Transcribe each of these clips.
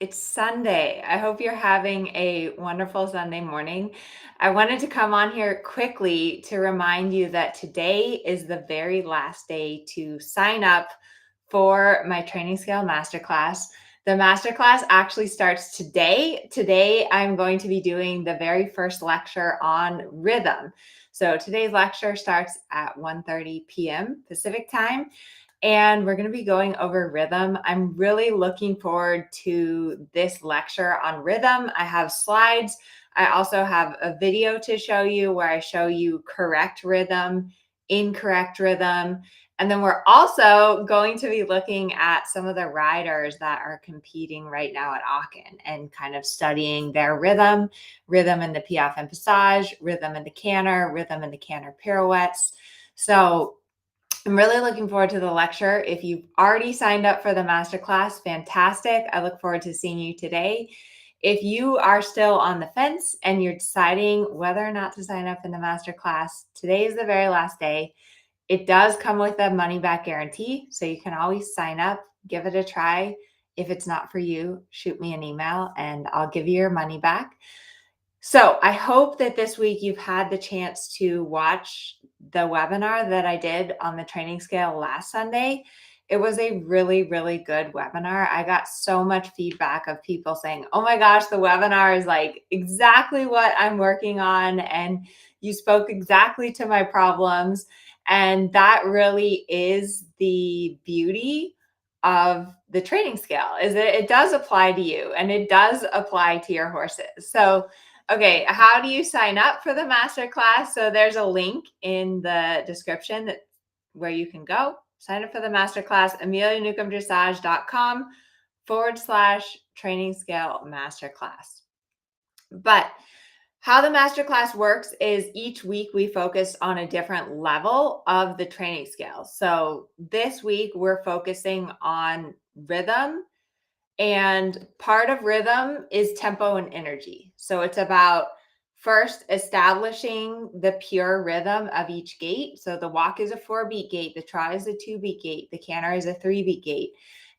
It's Sunday. I hope you're having a wonderful Sunday morning. I wanted to come on here quickly to remind you that today is the very last day to sign up for my Training Scale Masterclass. The masterclass actually starts today. Today, I'm going to be doing the very first lecture on rhythm. So today's lecture starts at 1:30 p.m. Pacific time, and we're going to be going over rhythm. I'm really looking forward to this lecture on rhythm. I have slides. I also have a video to show you where I show you correct rhythm, incorrect rhythm. And then we're also going to be looking at some of the riders that are competing right now at Aachen and kind of studying their rhythm, rhythm in the piaffe and passage, rhythm in the canter, rhythm in the canter pirouettes. So I'm really looking forward to the lecture. If you've already signed up for the masterclass, fantastic. I look forward to seeing you today. If you are still on the fence and you're deciding whether or not to sign up in the masterclass, today is the very last day. It does come with a money back guarantee, so you can always sign up, give it a try. If it's not for you, shoot me an email and I'll give you your money back. So I hope that this week you've had the chance to watch the webinar that I did on the training scale last Sunday. It was a really, really good webinar. I got so much feedback of people saying, oh my gosh, the webinar is like exactly what I'm working on. And you spoke exactly to my problems. And that really is the beauty of the training scale, is that it does apply to you and it does apply to your horses. So okay, how do you sign up for the masterclass? So there's a link in the description where you can go sign up for the masterclass, amelianewcombdressage.com/training scale masterclass. But how the masterclass works is each week we focus on a different level of the training scale. So this week we're focusing on rhythm, and part of rhythm is tempo and energy. So it's about first establishing the pure rhythm of each gait. So the walk is a 4-beat gait, the trot is a 2-beat gait, the canter is a 3-beat gait.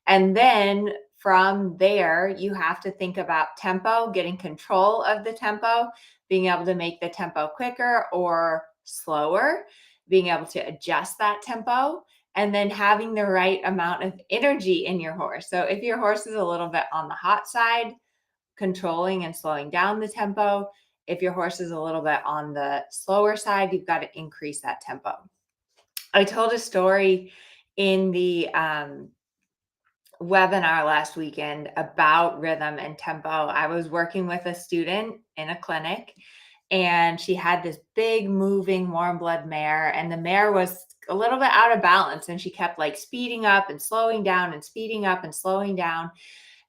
And then from there, you have to think about tempo, getting control of the tempo, being able to make the tempo quicker or slower, being able to adjust that tempo, and then having the right amount of energy in your horse. So if your horse is a little bit on the hot side, controlling and slowing down the tempo. If your horse is a little bit on the slower side, you've got to increase that tempo. I told a story in the webinar last weekend about rhythm and tempo. I was working with a student in a clinic, and she had this big moving warm blood mare, and the mare was a little bit out of balance, and she kept like speeding up and slowing down and speeding up and slowing down.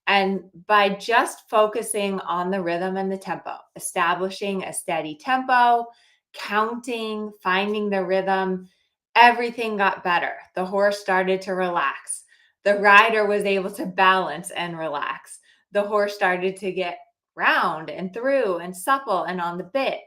And by just focusing on the rhythm and the tempo, establishing a steady tempo, counting, finding the rhythm, everything got better. The horse started to relax. The rider was able to balance and relax. The horse started to get round and through and supple and on the bit.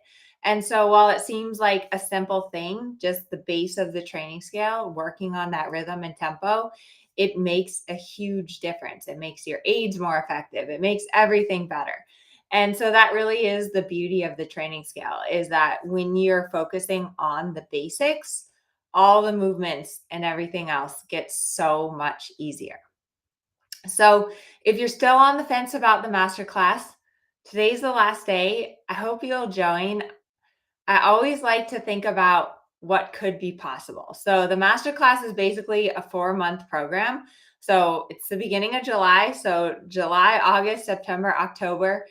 And so while it seems like a simple thing, just the base of the training scale, working on that rhythm and tempo, it makes a huge difference. It makes your aids more effective. It makes everything better. And so that really is the beauty of the training scale, is that when you're focusing on the basics, all the movements and everything else gets so much easier. So if you're still on the fence about the masterclass, today's the last day. I hope you'll join. I always like to think about what could be possible. So the masterclass is basically a 4-month program. So it's the beginning of July. So July, August, September, October.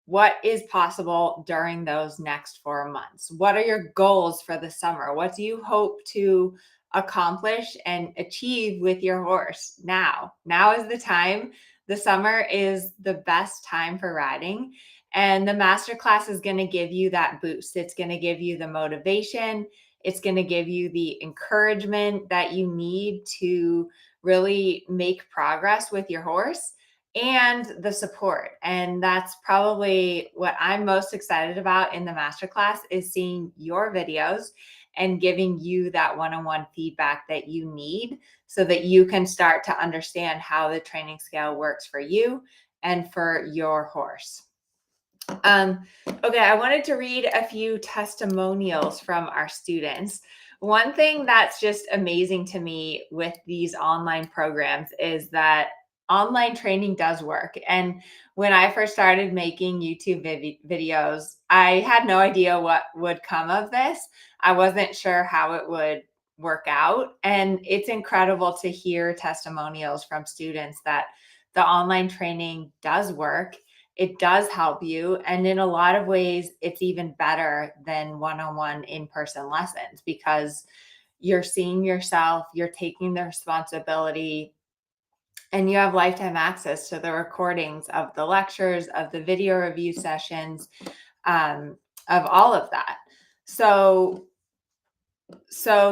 What is possible during those next 4 months? What are your goals for the summer? What do you hope to accomplish and achieve with your horse now? Now is the time. The summer is the best time for riding. And the masterclass is going to give you that boost. It's going to give you the motivation. It's going to give you the encouragement that you need to really make progress with your horse, and the support. And that's probably what I'm most excited about in the masterclass, is seeing your videos and giving you that one-on-one feedback that you need so that you can start to understand how the training scale works for you and for your horse. Okay, I wanted to read a few testimonials from our students. One thing that's just amazing to me with these online programs is that online training does work. And when I first started making YouTube videos, I had no idea what would come of this. I wasn't sure how it would work out. And it's incredible to hear testimonials from students that the online training does work, it does help you. And in a lot of ways, it's even better than one-on-one in-person lessons because you're seeing yourself, you're taking the responsibility, and you have lifetime access to the recordings of the lectures, of the video review sessions, of all of that. So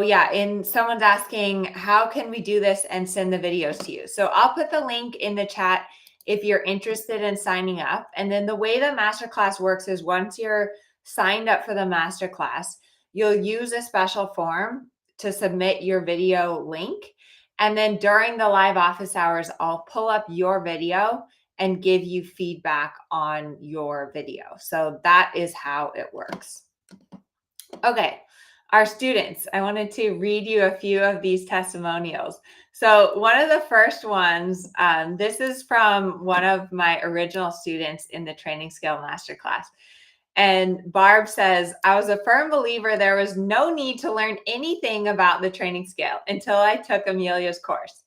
yeah, and someone's asking, how can we do this and send the videos to you? So I'll put the link in the chat if you're interested in signing up. And then the way the masterclass works is once you're signed up for the masterclass, you'll use a special form to submit your video link. And then during the live office hours, I'll pull up your video and give you feedback on your video. So that is how it works. Okay, our students, I wanted to read you a few of these testimonials. So one of the first ones, this is from one of my original students in the Training Scale Masterclass. And Barb says, I was a firm believer there was no need to learn anything about the training scale until I took Amelia's course.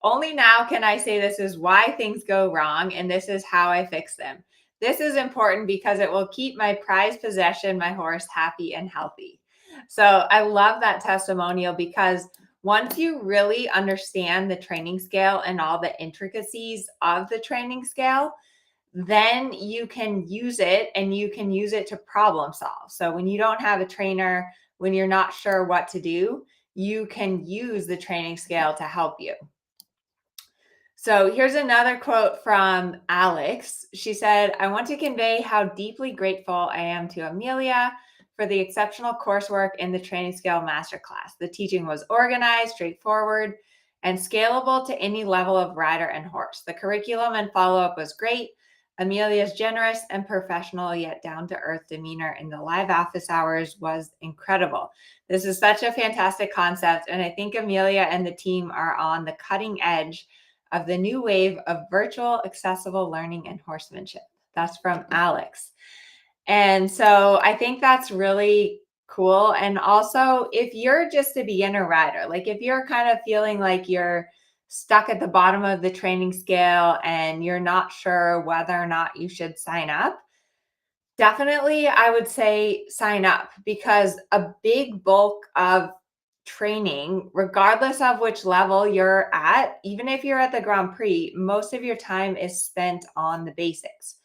Only now can I say this is why things go wrong and this is how I fix them. This is important because it will keep my prized possession, my horse, happy and healthy. So I love that testimonial because once you really understand the training scale and all the intricacies of the training scale, then you can use it and you can use it to problem solve. So when you don't have a trainer, when you're not sure what to do, you can use the training scale to help you. So here's another quote from Alex. She said, I want to convey how deeply grateful I am to Amelia for the exceptional coursework in the Training Scale Masterclass. The teaching was organized, straightforward, and scalable to any level of rider and horse. The curriculum and follow-up was great. Amelia's generous and professional yet down-to-earth demeanor in the live office hours was incredible. This is such a fantastic concept, and I think Amelia and the team are on the cutting edge of the new wave of virtual accessible learning and horsemanship. That's from Alex. And so I think that's really cool. And also, if you're just a beginner rider, like if you're kind of feeling like you're stuck at the bottom of the training scale and you're not sure whether or not you should sign up, definitely I would say sign up because a big bulk of training, regardless of which level you're at, even if you're at the Grand Prix, most of your time is spent on the basics.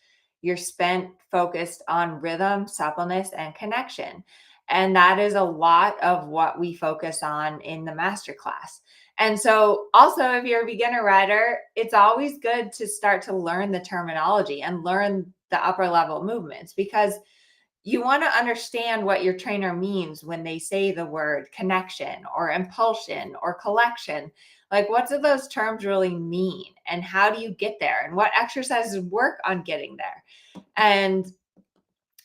You're spent focused on rhythm, suppleness, and connection. And that is a lot of what we focus on in the masterclass. And so also, if you're a beginner rider, it's always good to start to learn the terminology and learn the upper level movements because you want to understand what your trainer means when they say the word connection or impulsion or collection. Like, what do those terms really mean? And how do you get there? And what exercises work on getting there? And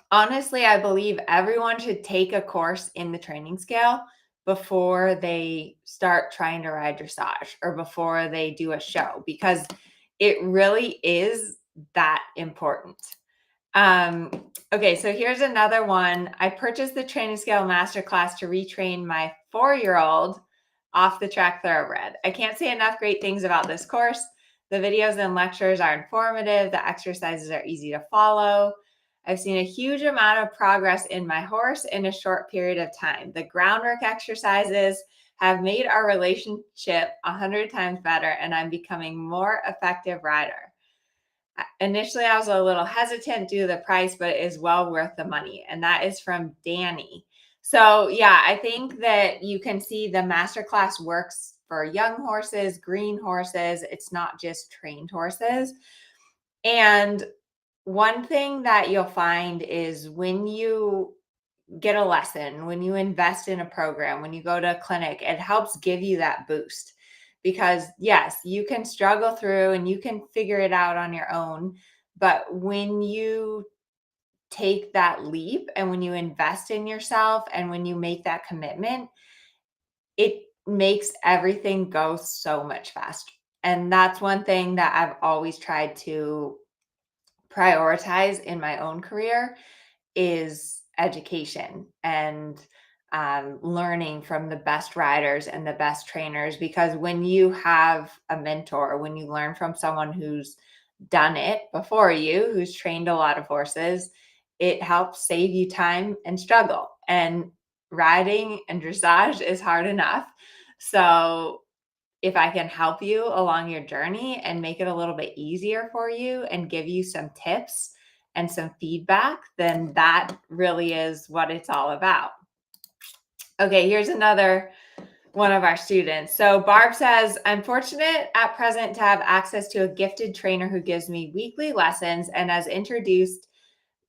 honestly, I believe everyone should take a course in the training scale before they start trying to ride dressage or before they do a show because it really is that important. Okay, so here's another one. I purchased the Training Scale Masterclass to retrain my 4-year-old off the track thoroughbred. I can't say enough great things about this course. The videos and lectures are informative. The exercises are easy to follow. I've seen a huge amount of progress in my horse in a short period of time. The groundwork exercises have made our relationship 100 times better, and I'm becoming more effective rider. Initially, I was a little hesitant due to the price, but it is well worth the money. And that is from Danny. So yeah, I think that you can see the masterclass works for young horses, green horses. It's not just trained horses. And one thing that you'll find is when you get a lesson, when you invest in a program, when you go to a clinic, it helps give you that boost because yes, you can struggle through and you can figure it out on your own. But when you take that leap and when you invest in yourself and when you make that commitment, it makes everything go so much faster. And that's one thing that I've always tried to prioritize in my own career is education and learning from the best riders and the best trainers. Because when you have a mentor, when you learn from someone who's done it before you, who's trained a lot of horses, it helps save you time and struggle. And riding and dressage is hard enough. So if I can help you along your journey and make it a little bit easier for you and give you some tips and some feedback, then that really is what it's all about. Okay, here's another one of our students. So Barb says, I'm fortunate at present to have access to a gifted trainer who gives me weekly lessons and has introduced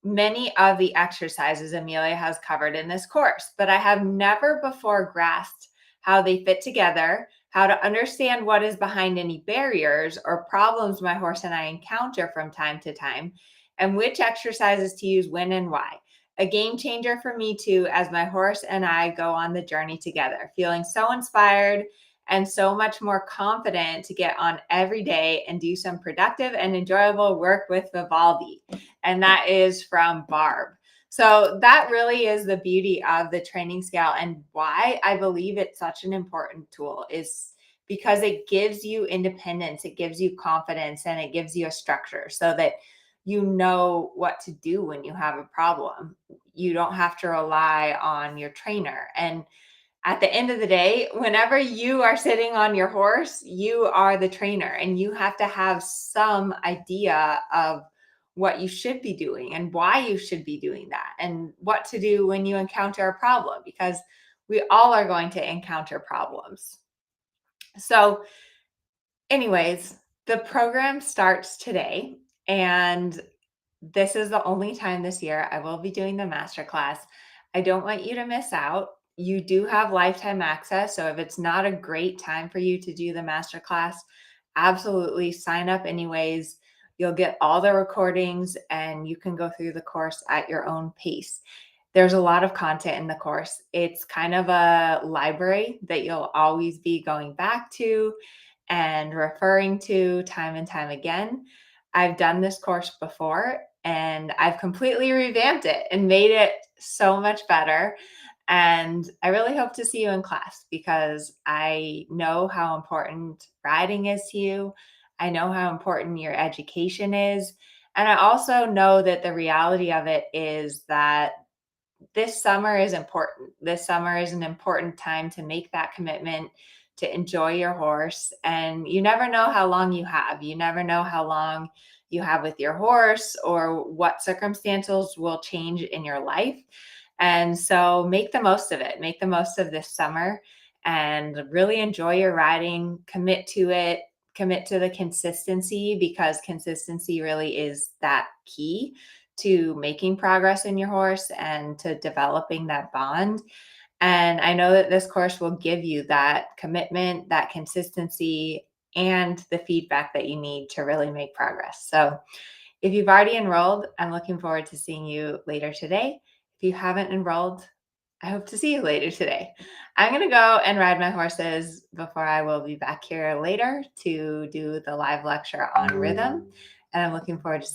many of the exercises Amelia has covered in this course, but I have never before grasped how they fit together, how to understand what is behind any barriers or problems my horse and I encounter from time to time, and which exercises to use when and why. A game changer for me too, as my horse and I go on the journey together, feeling so inspired and so much more confident to get on every day and do some productive and enjoyable work with Vivaldi. And that is from Barb. So that really is the beauty of the training scale, and why I believe it's such an important tool is because it gives you independence, it gives you confidence, and it gives you a structure so that you know what to do when you have a problem. You don't have to rely on your trainer. And at the end of the day, whenever you are sitting on your horse, you are the trainer and you have to have some idea of what you should be doing and why you should be doing that and what to do when you encounter a problem, because we all are going to encounter problems. So, anyways, the program starts today, and this is the only time this year I will be doing the masterclass. I don't want you to miss out. You do have lifetime access. So if it's not a great time for you to do the masterclass, absolutely sign up anyways. You'll get all the recordings and you can go through the course at your own pace. There's a lot of content in the course. It's kind of a library that you'll always be going back to and referring to time and time again. I've done this course before and I've completely revamped it and made it so much better. And I really hope to see you in class because I know how important riding is to you. I know how important your education is. And I also know that the reality of it is that this summer is important. This summer is an important time to make that commitment, to enjoy your horse. And you never know how long you have. You never know how long you have with your horse or what circumstances will change in your life. And so make the most of it. Make the most of this summer and really enjoy your riding. Commit to it. Commit to the consistency, because consistency really is that key to making progress in your horse and to developing that bond. And I know that this course will give you that commitment, that consistency, and the feedback that you need to really make progress. So if you've already enrolled, I'm looking forward to seeing you later today. If you haven't enrolled, I hope to see you later today. I'm going to go and ride my horses before I will be back here later to do the live lecture on rhythm. And I'm looking forward to seeing